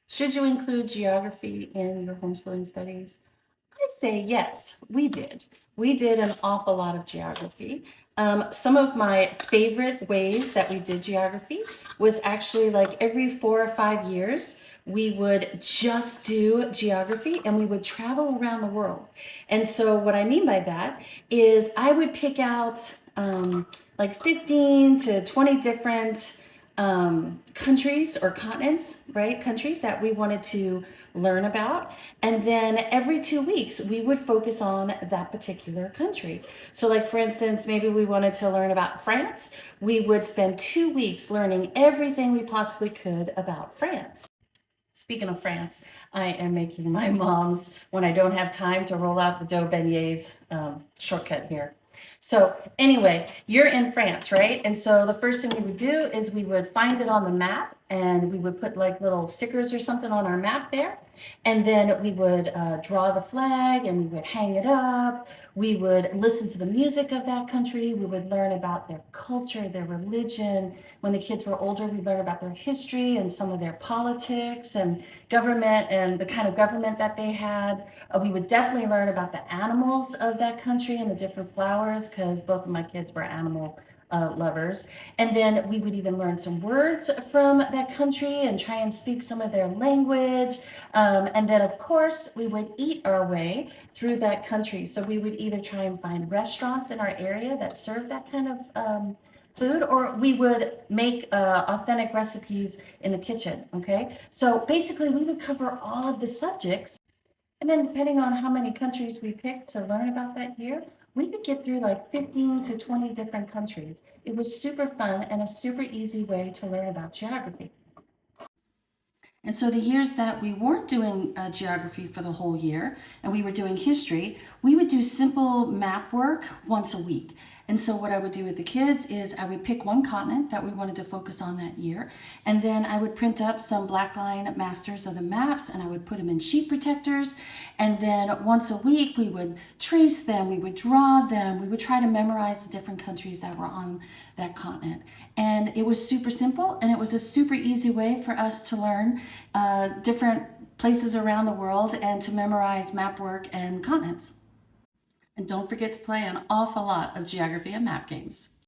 Should you include geography in your homeschooling studies? I say yes, we did. We did an awful lot of geography. Some of my favorite ways that we did geography was actually like every 4 or 5 years, we would just do geography and we would travel around the world. And so, what I mean by that is I would pick out like 15 to 20 different countries or continents, right? Countries that we wanted to learn about. And then every 2 weeks, we would focus on that particular country. So, like for instance, maybe we wanted to learn about France. We would spend 2 weeks learning everything we possibly could about France. Speaking of France, I am making my mom's, when I don't have time to roll out the dough beignets shortcut here. So anyway, you're in France, right? And so the first thing we would do is we would find it on the map and we would put like little stickers or something on our map there. And then we would draw the flag and we would hang it up. We would listen to the music of that country. We would learn about their culture, their religion. When the kids were older, we learned about their history and some of their politics and government and the kind of government that they had. We would definitely learn about the animals of that country and the different flowers because both of my kids were animal lovers. And then we would even learn some words from that country and try and speak some of their language. And then, of course, we would eat our way through that country. So we would either try and find restaurants in our area that serve that kind of food, or we would make authentic recipes in the kitchen. Okay. So basically, we would cover all of the subjects. And then, depending on how many countries we picked to learn about that year, we could get through like 15 to 20 different countries. It was super fun and a super easy way to learn about geography. And so the years that we weren't doing geography for the whole year and we were doing history, we would do simple map work once a week. And so what I would do with the kids is I would pick one continent that we wanted to focus on that year. And then I would print up some black line masters of the maps and I would put them in sheet protectors. And then once a week we would trace them, we would draw them, we would try to memorize the different countries that were on that continent. And it was super simple and it was a super easy way for us to learn different places around the world and to memorize map work and continents. And don't forget to play an awful lot of geography and map games.